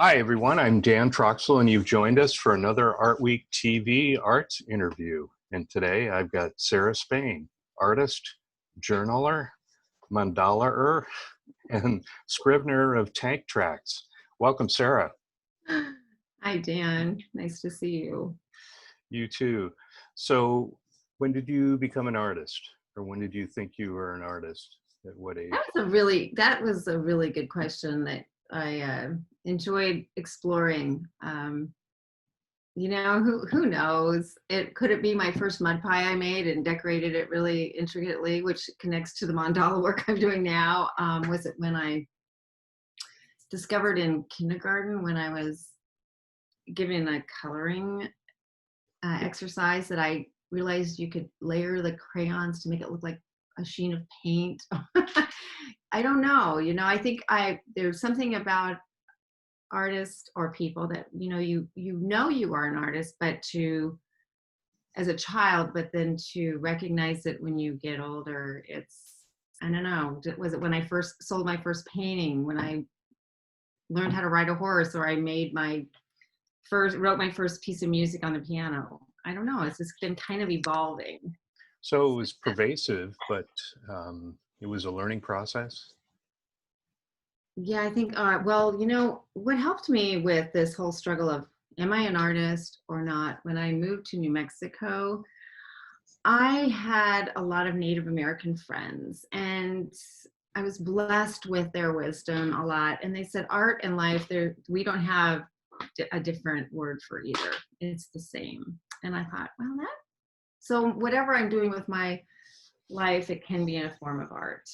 Hi, everyone. I'm Dan Troxell, and you've joined us for another ArtWeek TV art interview. And today I've got Sarah Spain, artist, journaler, mandala-er, and scrivener of tank tracks. Welcome, Sarah. Hi, Dan. Nice to see you. You too. So when did you become an artist? Or when did you think you were an artist? At what age? That was a really good question that I enjoyed exploring. Who knows? Could it be my first mud pie I made and decorated it really intricately, which connects to the mandala work I'm doing now? Was it when I discovered in kindergarten when I was given a coloring exercise that I realized you could layer the crayons to make it look like a sheen of paint. I don't know. I think there's something about artists or people that you are an artist, but as a child, but then to recognize it when you get older, I don't know. Was it when I first sold my first painting, when I learned how to ride a horse, or I wrote my first piece of music on the piano? I don't know. It's just been kind of evolving. So it was pervasive, but it was a learning process. Yeah, I think, what helped me with this whole struggle of, am I an artist or not? When I moved to New Mexico, I had a lot of Native American friends, and I was blessed with their wisdom a lot. And they said, art and life, we don't have a different word for either. It's the same. And I thought, so whatever I'm doing with my life, it can be in a form of art,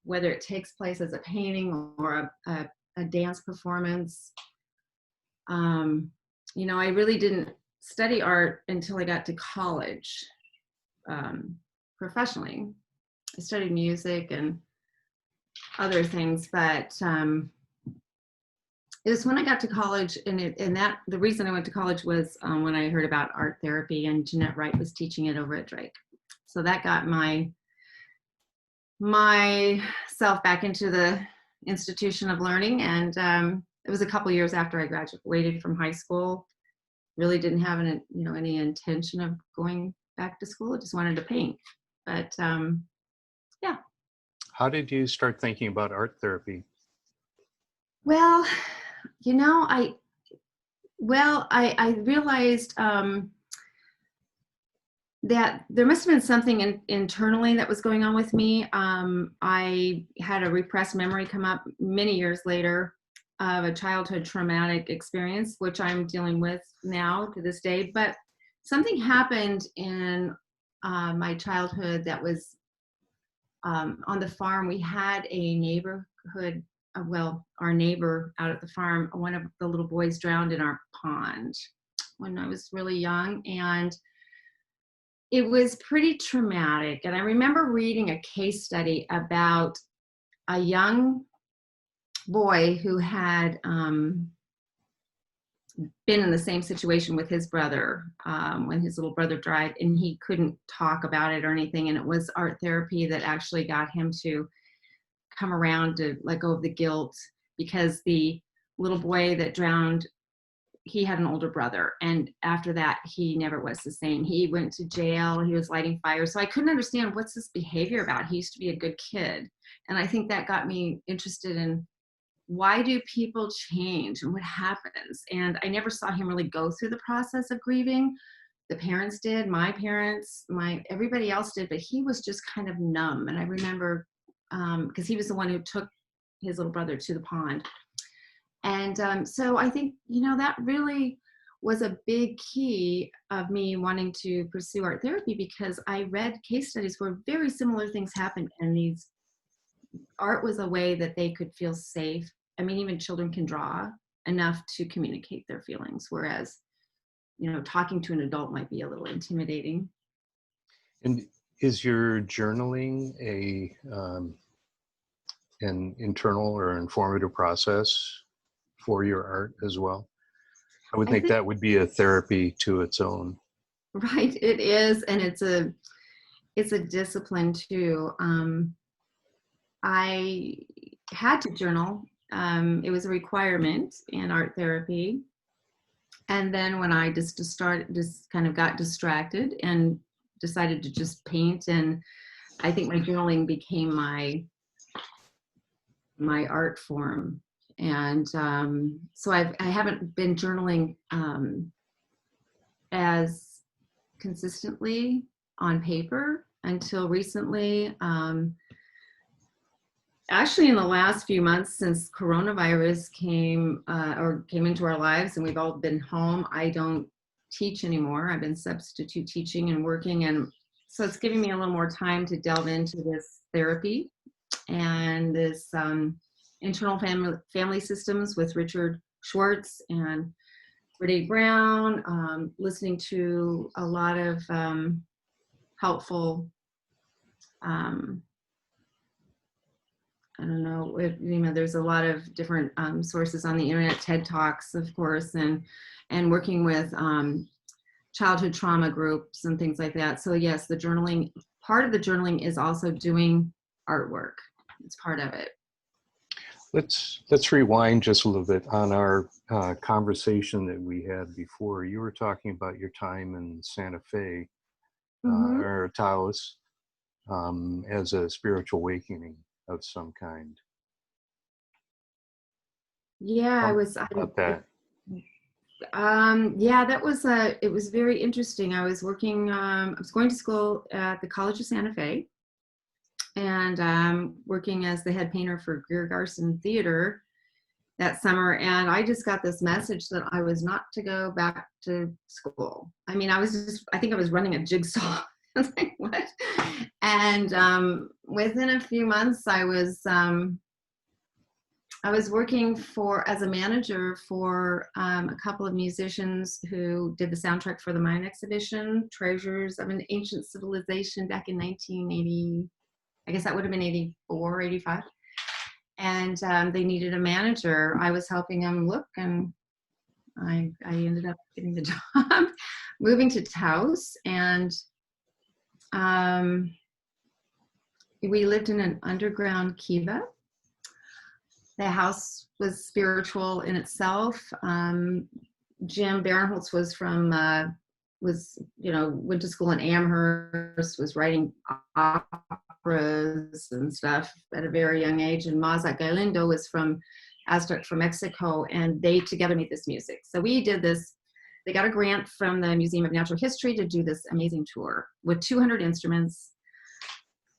whether it takes place as a painting or a dance performance. I really didn't study art until I got to college professionally. I studied music and other things, but it was when I got to college, the reason I went to college was when I heard about art therapy, and Jeanette Wright was teaching it over at Drake. So that got myself back into the institution of learning, and it was a couple years after I graduated from high school. Really didn't have any intention of going back to school. I just wanted to paint, but yeah. How did you start thinking about art therapy? Well, I realized that there must have been something internally that was going on with me. I had a repressed memory come up many years later of a childhood traumatic experience, which I'm dealing with now to this day. But something happened in my childhood that was on the farm. We had a neighborhood, our neighbor out at the farm, one of the little boys drowned in our pond when I was really young. And it was pretty traumatic. And I remember reading a case study about a young boy who had been in the same situation with his brother when his little brother died, and he couldn't talk about it or anything. And it was art therapy that actually got him to come around to let go of the guilt, because the little boy that drowned, he had an older brother, and after that he never was the same. He went to jail, he was lighting fires. So I couldn't understand, what's this behavior about? He used to be a good kid. And I think that got me interested in, why do people change and what happens? And I never saw him really go through the process of grieving. The parents did, my parents, everybody else did, but he was just kind of numb. And I remember, because he was the one who took his little brother to the pond. And so I think, that really was a big key of me wanting to pursue art therapy, because I read case studies where very similar things happened, and art was a way that they could feel safe. I mean, even children can draw enough to communicate their feelings, whereas, talking to an adult might be a little intimidating. And is your journaling an internal or informative process for your art as well? I would think that would be a therapy to its own. Right, it is, and it's a discipline too. I had to journal it was a requirement in art therapy. And then when I just kind of got distracted and decided to just paint, and I think my journaling became my art form. And so I haven't been journaling as consistently on paper until recently. Actually, in the last few months since coronavirus came into our lives and we've all been home, I don't teach anymore. I've been substitute teaching and working, and so it's giving me a little more time to delve into this therapy and this internal family systems with Richard Schwartz and Brene Brown, listening to a lot of helpful, I don't know, there's a lot of different sources on the internet, TED Talks, of course, and working with childhood trauma groups and things like that. So yes, the journaling, part of the journaling is also doing artwork. It's part of it. Let's rewind just a little bit on our conversation that we had before. You were talking about your time in Santa Fe, or Taos, as a spiritual awakening of some kind. Yeah, Talk I was about that. Yeah, that was it was very interesting. I was working, I was going to school at the College of Santa Fe, and working as the head painter for Greer Garson Theater that summer. And I just got this message that I was not to go back to school. I mean, I think I was running a jigsaw. I was like, what? And within a few months, I was working as a manager for a couple of musicians who did the soundtrack for the Mayan exhibition, Treasures of an Ancient Civilization, back in 1980. I guess that would have been 84, 85. And they needed a manager. I was helping them look, and I ended up getting the job, moving to Taos. And we lived in an underground kiva. The house was spiritual in itself. Jim Barinholtz was from, went to school in Amherst, was writing operas and stuff at a very young age. And Mazat Galindo was from Aztec, from Mexico, and they together made this music. So we did this. They got a grant from the Museum of Natural History to do this amazing tour with 200 instruments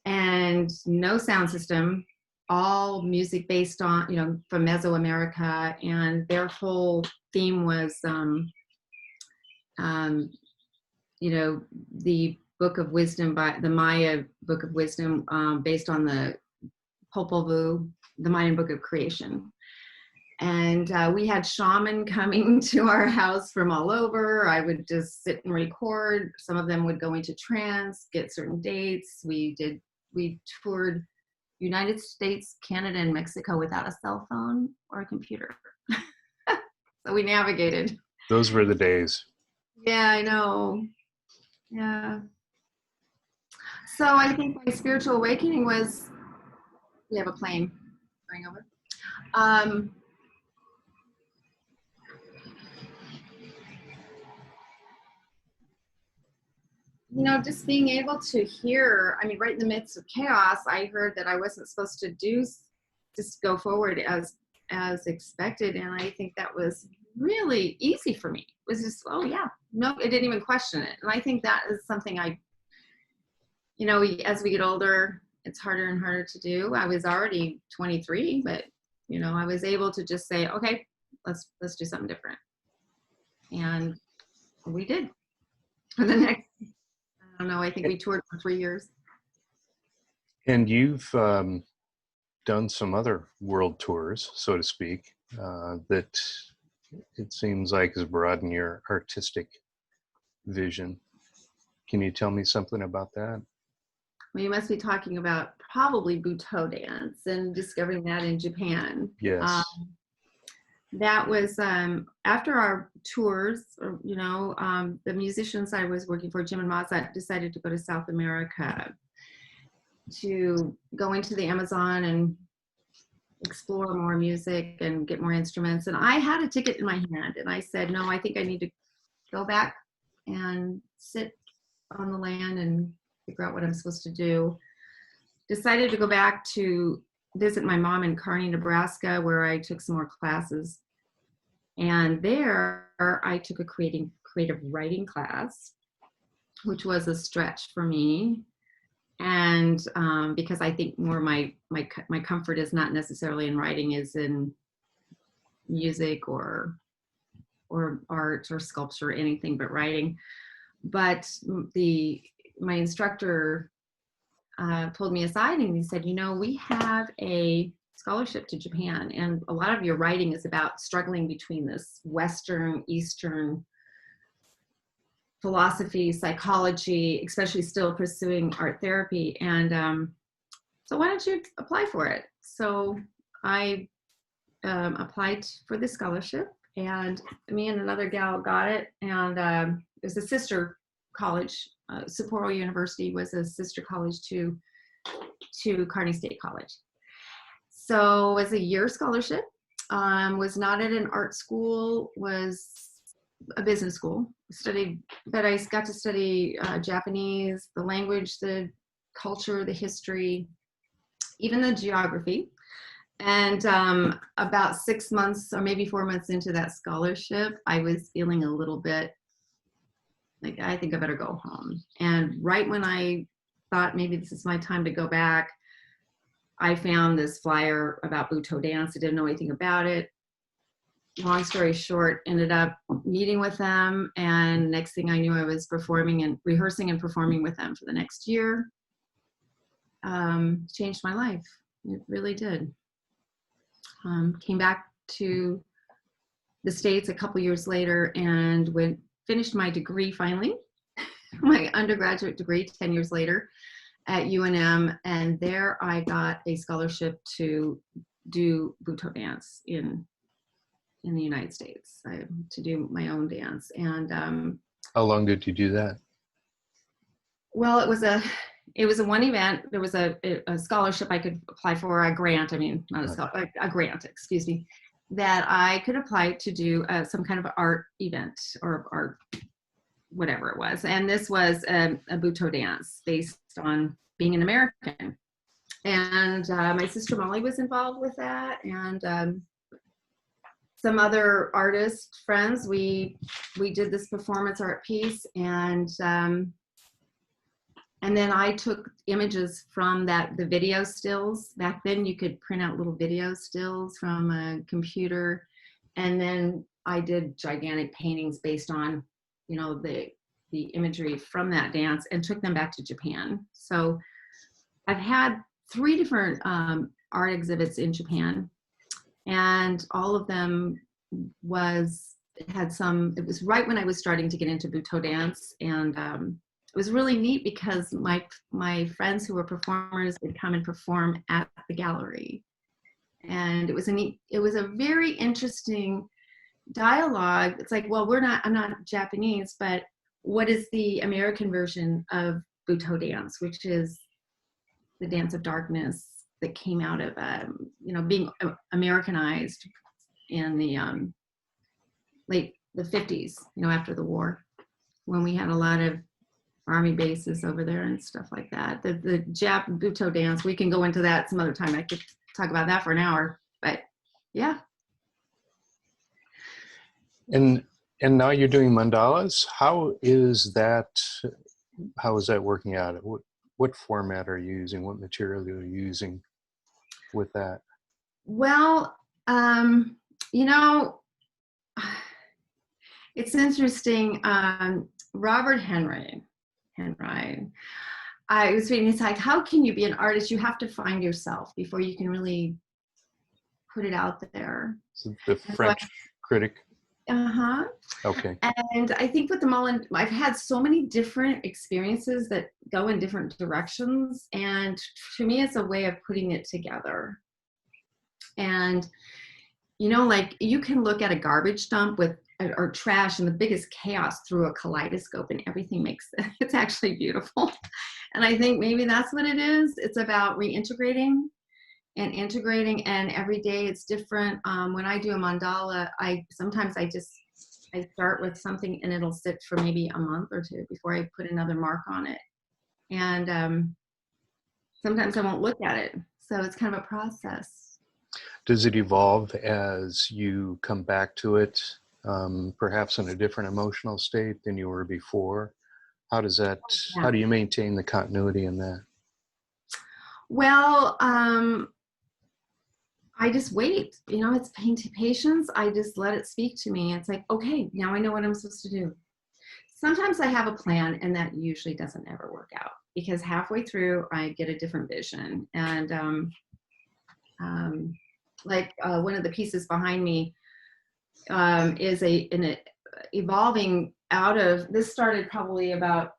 and no sound system, all music based on, from Mesoamerica. And their whole theme was, the Book of Wisdom, by the Maya Book of Wisdom, based on the Popol Vuh, the Mayan Book of Creation. And we had shaman coming to our house from all over. I would just sit and record. Some of them would go into trance, get certain dates. We toured United States, Canada, and Mexico without a cell phone or a computer. So we navigated. Those were the days. Yeah, I know. Yeah. So I think my spiritual awakening was, we have a plane going over. Just being able to hear, right in the midst of chaos, I heard that I wasn't supposed to just go forward as expected. And I think that was really easy for me. It was just, oh yeah, no, I didn't even question it. And I think that is something as we get older, it's harder and harder to do. I was already 23, but I was able to just say, okay, let's do something different. And we did. For the next, I don't know, I think we toured for 3 years. And you've done some other world tours, so to speak, that it seems like has broadened your artistic vision. Can you tell me something about that? Well, you must be talking about probably Butoh Dance and discovering that in Japan. Yes. That was after our tours, the musicians I was working for, Jim and Mazat, decided to go to South America, to go into the Amazon and explore more music and get more instruments. And I had a ticket in my hand, and I said, no, I think I need to go back and sit on the land and figure out what I'm supposed to do. Decided to go back to visit my mom in Kearney, Nebraska, where I took some more classes. And there I took a creative writing class, which was a stretch for me. And because I think more my comfort is not necessarily in writing, is in music or art or sculpture, anything but writing. But my instructor pulled me aside and he said, you know, we have a scholarship to Japan, and a lot of your writing is about struggling between this Western, Eastern philosophy, psychology, especially still pursuing art therapy. And so why don't you apply for it? So I applied for the scholarship, and me and another gal got it. And it was a sister college. Sapporo University was a sister college to Kearney State College. So it was a year scholarship. Was not at an art school, was a business school. Studied, but I got to study Japanese, the language, the culture, the history, even the geography. And about 6 months or maybe 4 months into that scholarship, I was feeling a little bit like, I think I better go home. And right when I thought maybe this is my time to go back, I found this flyer about Butoh Dance. I didn't know anything about it. Long story short, ended up meeting with them, and next thing I knew, I was performing and rehearsing and performing with them for the next year. Changed my life. It really did. Came back to the States a couple years later and finished my degree finally, my undergraduate degree 10 years later at UNM, and there I got a scholarship to do Butoh Dance in the United States, to do my own dance. And How long did you do that? well, it was a one event. There was a scholarship I could apply for, a grant. I mean, not a scholarship, a grant, excuse me, that I could apply to do some kind of art event or art, whatever it was. And this was a Butoh dance based on being an American. And my sister Molly was involved with that, and some other artist friends. We did this performance art piece, and then I took images from the video stills. Back then you could print out little video stills from a computer, and then I did gigantic paintings based on, you know, the imagery from that dance, and took them back to Japan. So I've had 3 different art exhibits in Japan, and all of them it was right when I was starting to get into Butoh dance. And it was really neat because my friends who were performers would come and perform at the gallery. And it was a very interesting dialogue. It's like, well, I'm not Japanese, but what is the American version of Butoh dance, which is the dance of darkness that came out of, being Americanized in the late 50s, after the war, when we had a lot of army bases over there and stuff like that. The Butoh dance, we can go into that some other time. I could talk about that for an hour, but yeah. And now you're doing mandalas. How is that working out? What format are you using? What material are you using with that? Well, it's interesting. Robert Henry, I was reading, it's like, how can you be an artist? You have to find yourself before you can really put it out there. So the French critic. Uh-huh. Okay. And I think with the Mullen, I've had so many different experiences that go in different directions. And to me, it's a way of putting it together. And, like you can look at a garbage dump or trash and the biggest chaos through a kaleidoscope, and everything it's actually beautiful. And I think maybe that's what it is. It's about reintegrating and integrating, and every day it's different. When I do a mandala, sometimes I start with something and it'll sit for maybe a month or two before I put another mark on it. And sometimes I won't look at it. So it's kind of a process. Does it evolve as you come back to it, perhaps in a different emotional state than you were before? How does that, Yeah. how do you maintain the continuity in that? Well, I just wait, you know, it's patience. I just let it speak to me. It's like, okay, now I know what I'm supposed to do. Sometimes I have a plan, and that usually doesn't ever work out, because halfway through I get a different vision. And one of the pieces behind me is evolving out of, this started probably about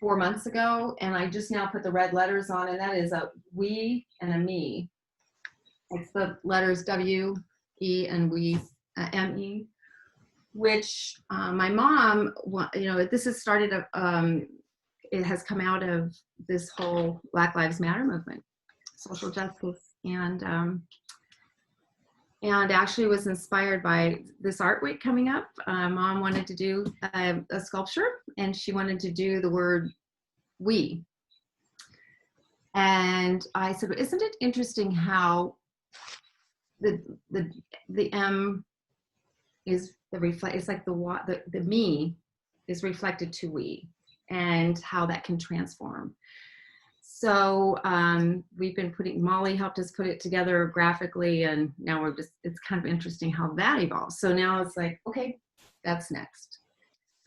4 months ago, and I just now put the red letters on, and that is a we and a me. It's the letters W, E, and we, M-E, which my mom, you know, this has started, it has come out of this whole Black Lives Matter movement, social justice, and actually was inspired by this art week coming up. Mom wanted to do a sculpture, and she wanted to do the word we. And I said, isn't it interesting how the M is it's like the me is reflected to we, and how that can transform. So we've been Molly helped us put it together graphically, and now it's kind of interesting how that evolves. So now it's like, okay, that's next.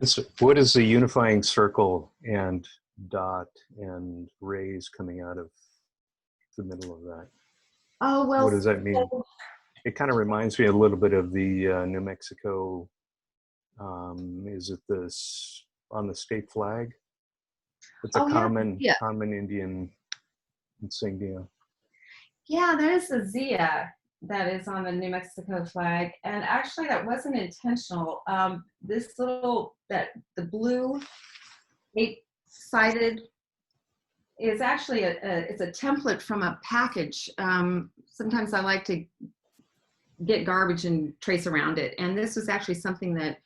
So what is the unifying circle and dot and rays coming out of the middle of that? Oh, well. What does that mean? It kind of reminds me a little bit of the New Mexico, is it this on the state flag? It's a common Indian insignia. Yeah, there's a Zia that is on the New Mexico flag, and actually that wasn't intentional. This the blue 8-sided is actually it's a template from a package. Sometimes I like to get garbage and trace around it, and this was actually something that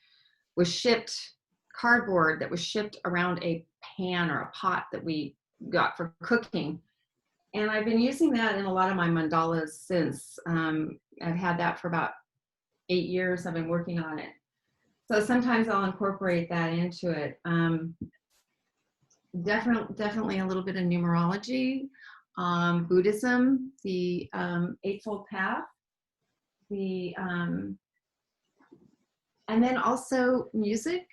was shipped, cardboard that was shipped around a pan or a pot that we got for cooking. And I've been using that in a lot of my mandalas since. I've had that for about 8 years. I've been working on it. So sometimes I'll incorporate that into it. Definitely a little bit of numerology, Buddhism, the Eightfold Path, and then also music.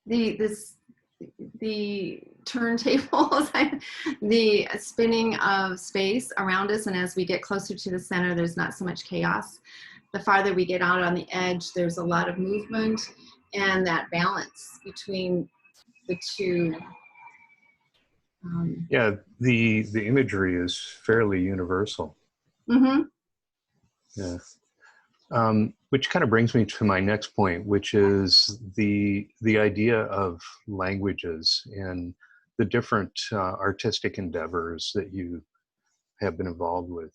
The turntables, the spinning of space around us, and as we get closer to the center, there's not so much chaos. The farther we get out on the edge, there's a lot of movement, and that balance between the two. Yeah, the imagery is fairly universal. Mm-hmm. Yeah. Which kind of brings me to my next point, which is the idea of languages and the different artistic endeavors that you have been involved with.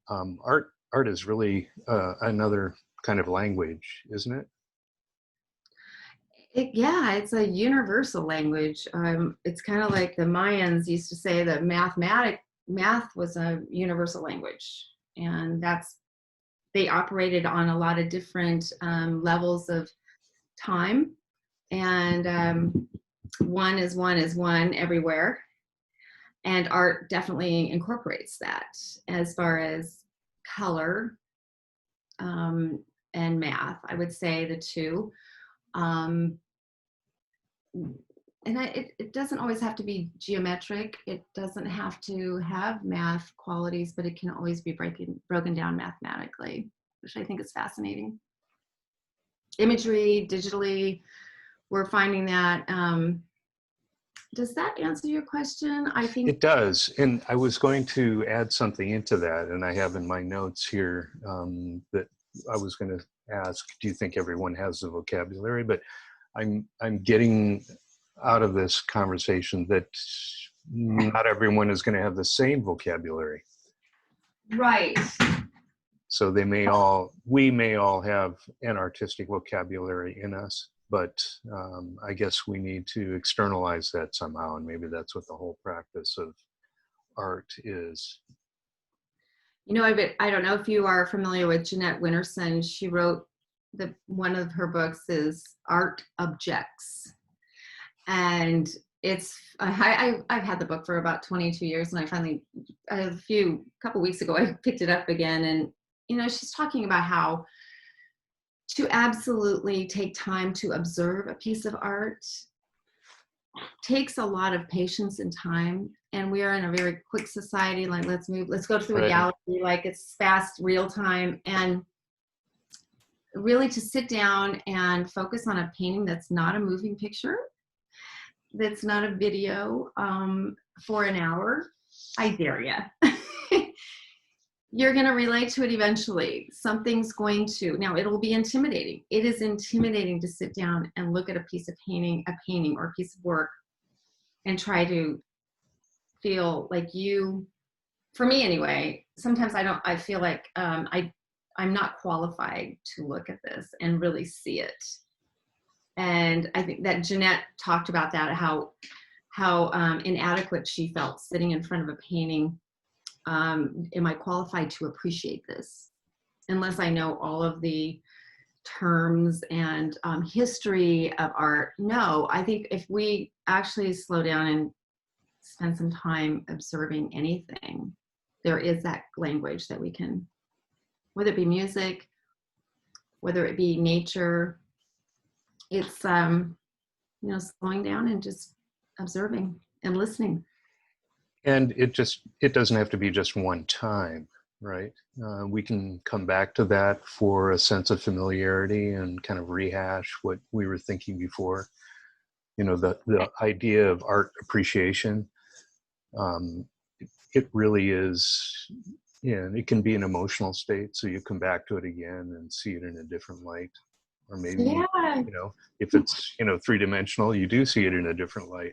Art is really another kind of language, isn't it? Yeah, it's a universal language. It's kind of like the Mayans used to say that math was a universal language, and they operated on a lot of different levels of time, and one is one everywhere, and art definitely incorporates that as far as color and math. I would say the two. And it doesn't always have to be geometric. It doesn't have to have math qualities, but it can always be broken down mathematically, which I think is fascinating. Imagery, digitally, we're finding that. Does that answer your question? I think it does. And I was going to add something into that, and I have in my notes here that I was going to ask, do you think everyone has the vocabulary? But I'm getting out of this conversation that not everyone is going to have the same vocabulary. Right. So we may all have an artistic vocabulary in us, but I guess we need to externalize that somehow. And maybe that's what the whole practice of art is. You know, I don't know if you are familiar with Jeanette Winterson. She wrote one of her books is Art Objects. And it's, I've had the book for about 22 years, and I finally, a couple weeks ago, I picked it up again. And, you know, she's talking about how to absolutely take time to observe a piece of art takes a lot of patience and time. And we are in a very quick society, like let's go through a gallery, like it's fast, real time. And really to sit down and focus on a painting that's not a moving picture, that's not a video for an hour, I dare you. You're going to relate to it eventually. Something's going to, now it'll be intimidating. It is intimidating to sit down and look at a piece of painting or a piece of work and try to feel like for me anyway, sometimes I feel like I'm not qualified to look at this and really see it. And I think that Jeanette talked about that, how inadequate she felt sitting in front of a painting. Am I qualified to appreciate this? Unless I know all of the terms and history of art. No, I think if we actually slow down and spend some time observing anything, there is that language that we can, whether it be music, whether it be nature, it's you know, slowing down and just observing and listening. And it doesn't have to be just one time, right? We can come back to that for a sense of familiarity and kind of rehash what we were thinking before. You know, the idea of art appreciation, it really is, it can be an emotional state. So you come back to it again and see it in a different light. Or maybe, you know, if it's, three-dimensional, you do see it in a different light.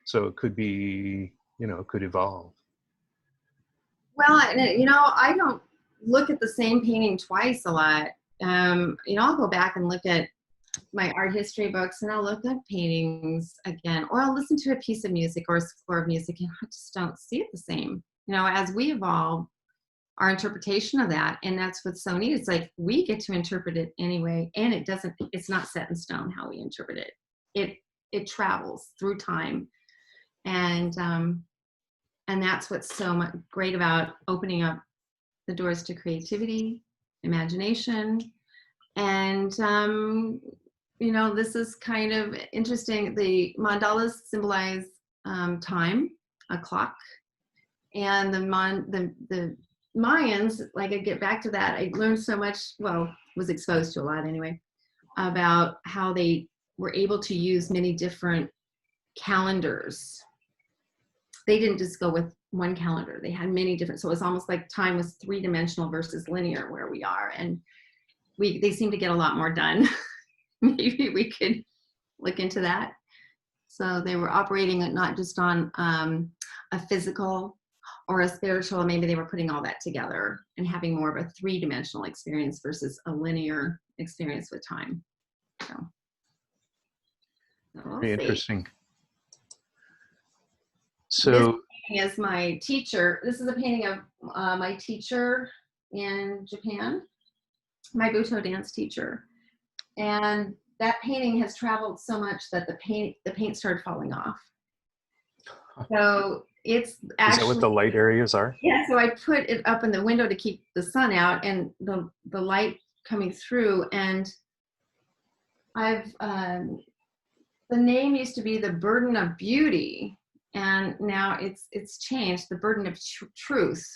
So it could be, it could evolve. Well, you know, I don't look at the same painting twice a lot. You know, I'll go back and look at my art history books, and I'll look at paintings again, or I'll listen to a piece of music or a score of music, and I just don't see it the same. You know, as we evolve, our interpretation of that, and that's what's so neat. It's like we get to interpret it anyway, and it's not set in stone how we interpret it. It travels through time, and that's what's so much great about opening up the doors to creativity, imagination, and you know, this is kind of interesting. The mandalas symbolize time, a clock, and the Mayans, like I get back to that, I learned so much, well, was exposed to a lot anyway, about how they were able to use many different calendars. They didn't just go with one calendar. They had many different, so it was almost like time was three-dimensional versus linear where we are. And they seem to get a lot more done. Maybe we could look into that. So they were operating not just on a physical or a spiritual, maybe they were putting all that together and having more of a three-dimensional experience versus a linear experience with time. So we'll Very see. interesting. So this painting is my teacher. This is a painting of my teacher in Japan, my Butoh Dance teacher. And that painting has traveled so much that the paint started falling off. So it's actually, is that what the light areas are? Yeah, so I put it up in the window to keep the sun out and the light coming through. And I've the name used to be The Burden of Beauty, and now it's changed, The Burden of Truth.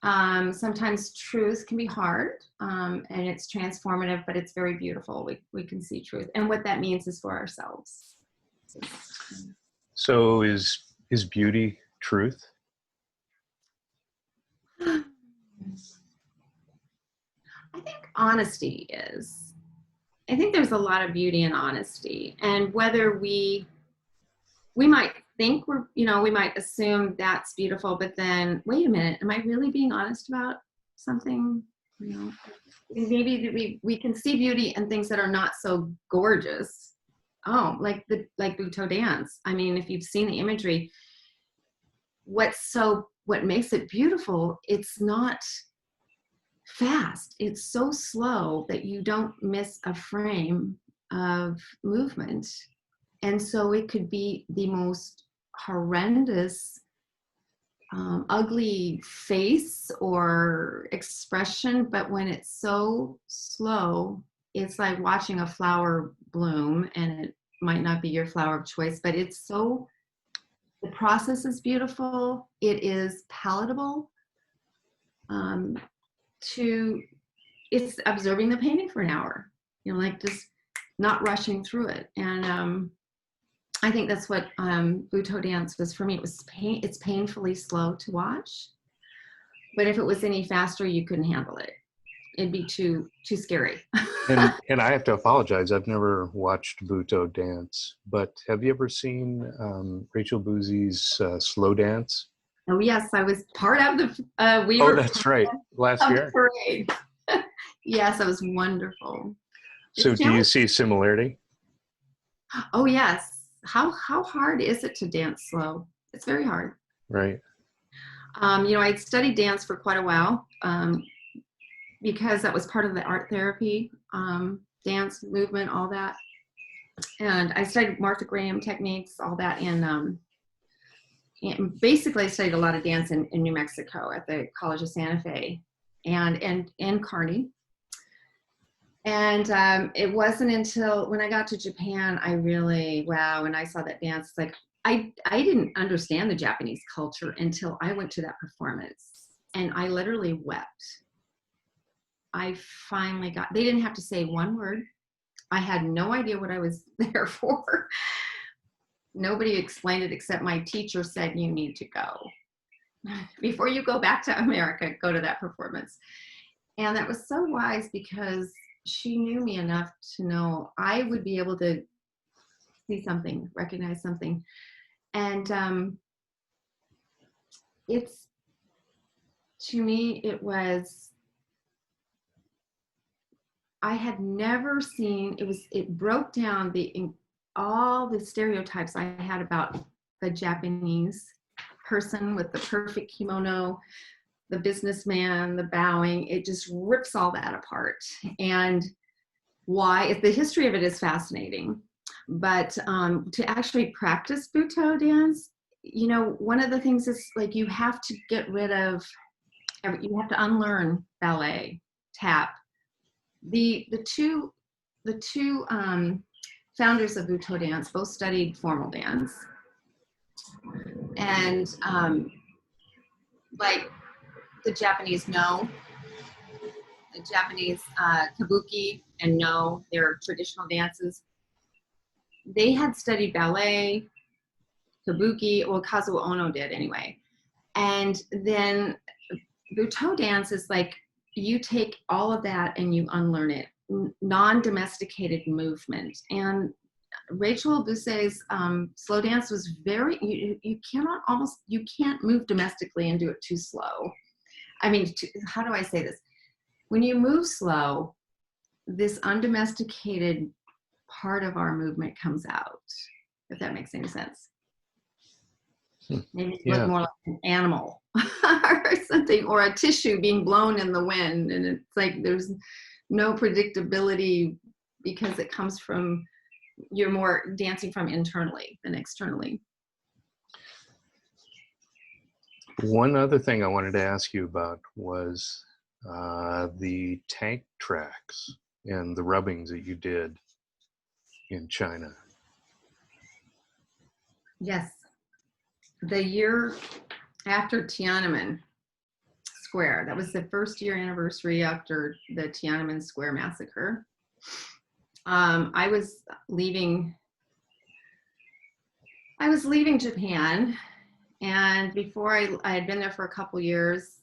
Sometimes truth can be hard, and it's transformative, but it's very beautiful. We can see truth, and what that means is for ourselves. So is beauty truth? I think honesty is. I think there's a lot of beauty in honesty, and whether we we might think we might assume that's beautiful, but then wait a minute, am I really being honest about something? Maybe we can see beauty in things that are not so gorgeous. Oh, like Butoh Dance. I mean, if you've seen the imagery, what makes it beautiful, it's not fast. It's so slow that you don't miss a frame of movement. And so it could be the most horrendous, ugly face or expression, but when it's so slow, it's like watching a flower bloom, and it might not be your flower of choice, but the process is beautiful. It is palatable. It's observing the painting for an hour, like just not rushing through it. And I think that's what Butoh Dance was for me. It's painfully slow to watch, but if it was any faster, you couldn't handle it. It'd be too scary. and I have to apologize. I've never watched Butoh Dance, but have you ever seen Rachel Boozie's Slow Dance? Oh yes, I was part of the. That's right. Last year. Parade. Yes, that was wonderful. So, do you see similarity? Oh yes. How hard is it to dance slow? It's very hard. Right. I'd studied dance for quite a while because that was part of the art therapy, dance movement, all that. And I studied Martha Graham techniques, all that, and basically I studied a lot of dance in New Mexico at the College of Santa Fe and Kearney. And it wasn't until when I got to Japan, when I saw that dance, like I didn't understand the Japanese culture until I went to that performance, and I literally wept. I finally they didn't have to say one word. I had no idea what I was there for. Nobody explained it except my teacher said, you need to go. Before you go back to America, go to that performance. And that was so wise because she knew me enough to know I would be able to see something, recognize something. And to me, I had never seen, it broke down all the stereotypes I had about the Japanese person with the perfect kimono, the businessman, the bowing. It just rips all that apart. And the history of it is fascinating. But to actually practice Butoh dance, one of the things is like you have to unlearn ballet, tap. The two founders of Butoh dance both studied formal dance, and like the Japanese kabuki and their traditional dances. They had studied ballet, kabuki, well, Kazuo Ono did anyway. And then Butoh dance is like, you take all of that and you unlearn it, non-domesticated movement. And Rachel Bouzie's slow dance was you can't move domestically and do it too slow. I mean, how do I say this? When you move slow, this undomesticated part of our movement comes out, if that makes any sense. Maybe look more like an animal or something, or a tissue being blown in the wind. And it's like there's no predictability because it comes from, you're more dancing from internally than externally. One other thing I wanted to ask you about was the tank tracks and the rubbings that you did in China. Yes. The year after Tiananmen Square, that was the first year anniversary after the Tiananmen Square massacre. I was leaving Japan, and before I had been there for a couple years,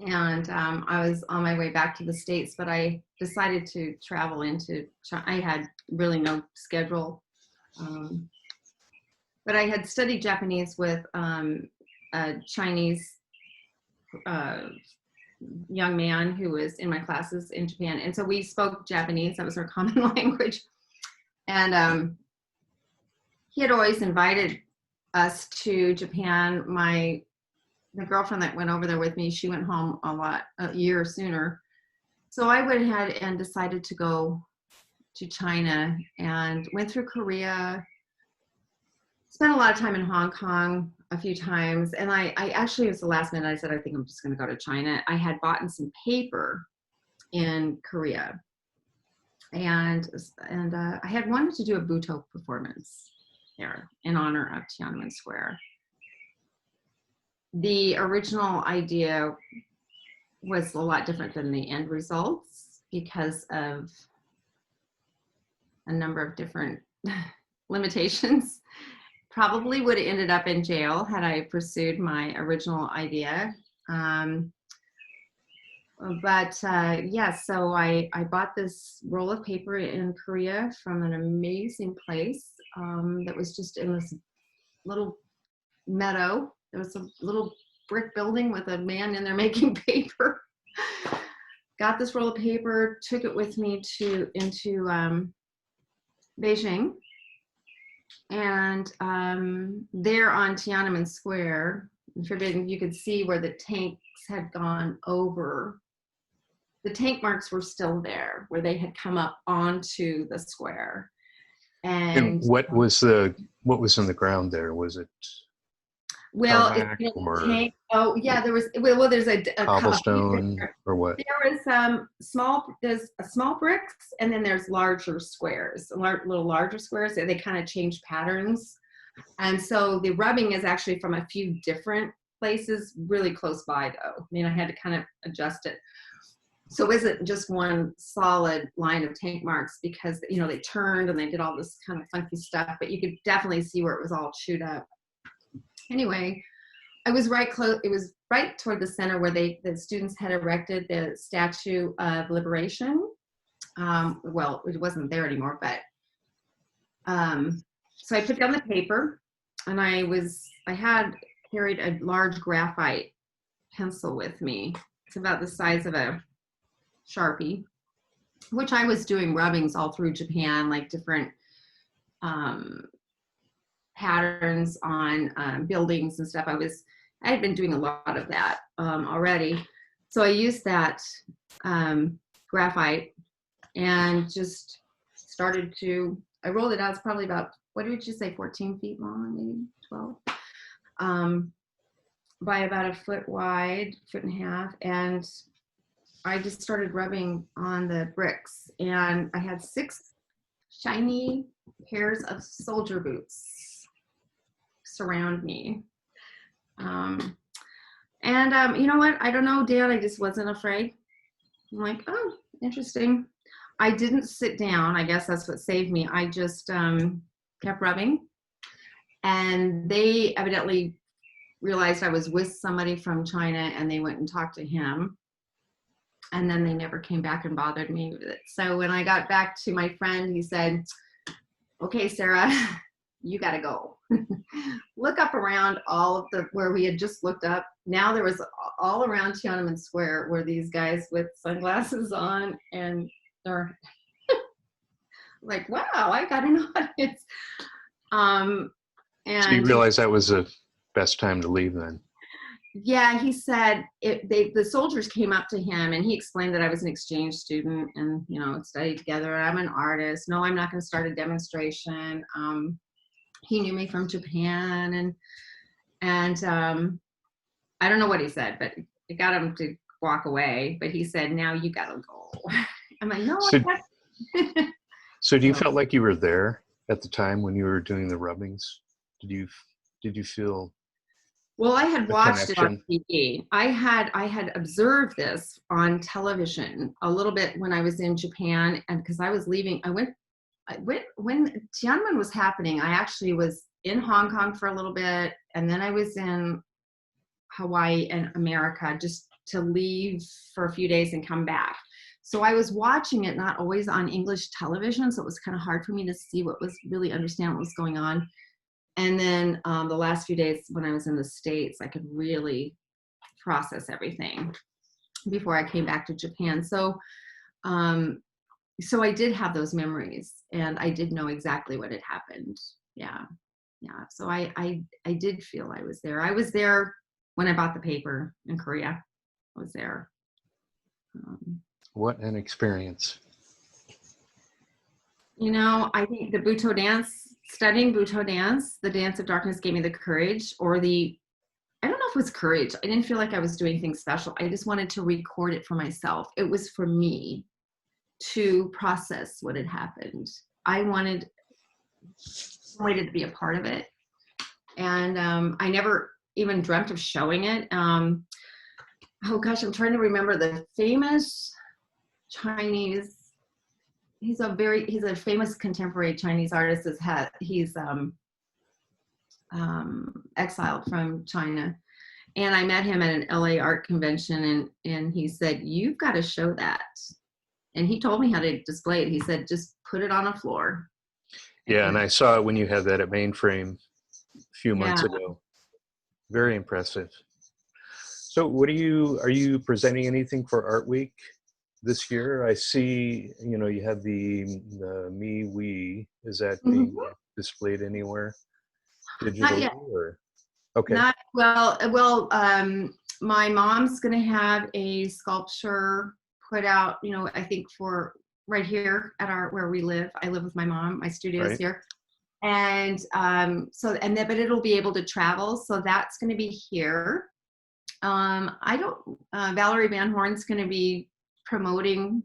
and I was on my way back to the States, but I decided to travel into China. I had really no schedule. but I had studied Japanese with a Chinese young man who was in my classes in Japan. And so we spoke Japanese. That was our common language. And he had always invited us to Japan. The girlfriend that went over there with me, she went home a year sooner. So I went ahead and decided to go to China and went through Korea, spent a lot of time in Hong Kong a few times. And I actually, it was the last minute, I said, I think I'm just going to go to China. I had bought some paper in Korea. And I had wanted to do a Butoh performance there in honor of Tiananmen Square. The original idea was a lot different than the end results because of a number of different limitations. Probably would have ended up in jail had I pursued my original idea. Yeah, so I bought this roll of paper in Korea from an amazing place that was just in this little meadow. There was a little brick building with a man in there making paper. Got this roll of paper, took it with me into Beijing. And there on Tiananmen Square, you could see where the tanks had gone over. The tank marks were still there, where they had come up onto the square. And what was in the ground there? Was it tarmac or tank? Oh yeah, there was. Well, there's a cobblestone or what? There was there's small bricks, and then there's larger squares, little larger squares. They kind of change patterns, and so the rubbing is actually from a few different places, really close by though. I mean, I had to kind of adjust it. So it wasn't just one solid line of tank marks because, you know, they turned and they did all this kind of funky stuff, but you could definitely see where it was all chewed up. Anyway, I was it was right toward the center where the students had erected the Statue of Liberation. Well, it wasn't there anymore, but so I put down the paper, and I had carried a large graphite pencil with me. It's about the size of a Sharpie, which I was doing rubbings all through Japan, like different patterns on buildings and stuff. I had been doing a lot of that already. So I used that graphite and just started I rolled it out. It's probably about, what did you say, 14 feet long, maybe 12, by about a foot wide, foot and a half. And I just started rubbing on the bricks, and I had 6 shiny pairs of soldier boots surround me. You know what? I don't know, Dan, I just wasn't afraid. I'm like, oh, interesting. I didn't sit down. I guess that's what saved me. I just kept rubbing, and they evidently realized I was with somebody from China, and they went and talked to him. And then they never came back and bothered me with it. So when I got back to my friend, he said, okay, Sarah, you got to go. Look up around where we had just looked up. Now there was all around Tiananmen Square were these guys with sunglasses on, and they're like, wow, I got an audience. So you realized that was the best time to leave then? Yeah, he said the soldiers came up to him, and he explained that I was an exchange student and, you know, studied together. I'm an artist. No, I'm not going to start a demonstration. He knew me from Japan, and I don't know what he said, but it got him to walk away. But he said, now you got to go. I'm like, no, I can't. So do you felt like you were there at the time when you were doing the rubbings? Did you feel? Well, I had watched it on TV. I had observed this on television a little bit when I was in Japan, and because I was leaving, I went when Tiananmen was happening. I actually was in Hong Kong for a little bit, and then I was in Hawaii and America just to leave for a few days and come back. So I was watching it, not always on English television, so it was kind of hard for me to see understand what was going on. And then the last few days when I was in the States, I could really process everything before I came back to Japan. So so I did have those memories, and I did know exactly what had happened. Yeah. Yeah. So I did feel I was there. I was there when I bought the paper in Korea. I was there. What an experience. You know, I think the Butoh Dance, studying Butoh Dance, the dance of darkness, gave me the courage, or I don't know if it was courage. I didn't feel like I was doing anything special. I just wanted to record it for myself. It was for me to process what had happened. I wanted to be a part of it. And I never even dreamt of showing it. Oh gosh, I'm trying to remember the famous Chinese, he's a famous contemporary Chinese artist. He's exiled from China. And I met him at an LA art convention, and he said, "You've got to show that." And he told me how to display it. He said, "Just put it on a floor." Yeah, and I saw it when you had that at Mainframe a few months ago. Very impressive. So are you presenting anything for Art Week this year? I see, you have the Me We. Is that being displayed anywhere digitally? Not yet. Or? Okay. Not well. My mom's going to have a sculpture put out, I think for right here at where we live. I live with my mom. My studio's here. And but it'll be able to travel. So that's going to be here. Valerie Van Horn's going to be promoting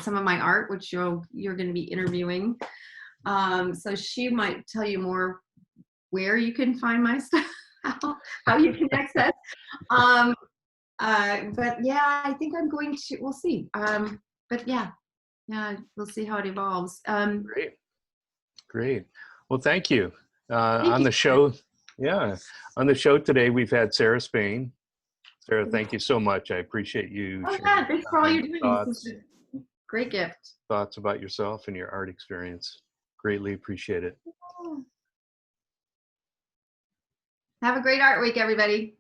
some of my art, which you're going to be interviewing. So she might tell you more where you can find my stuff, how you can access. But yeah, I think I'm going to, we'll see. But yeah, we'll see how it evolves. Great. Well, thank you. On the show today, we've had Sarah Spain. Sarah, thank you so much. I appreciate you sharing Thanks for all you're doing. thoughts, great gift. Thoughts about yourself and your art experience. Greatly appreciate it. Have a great art week, everybody.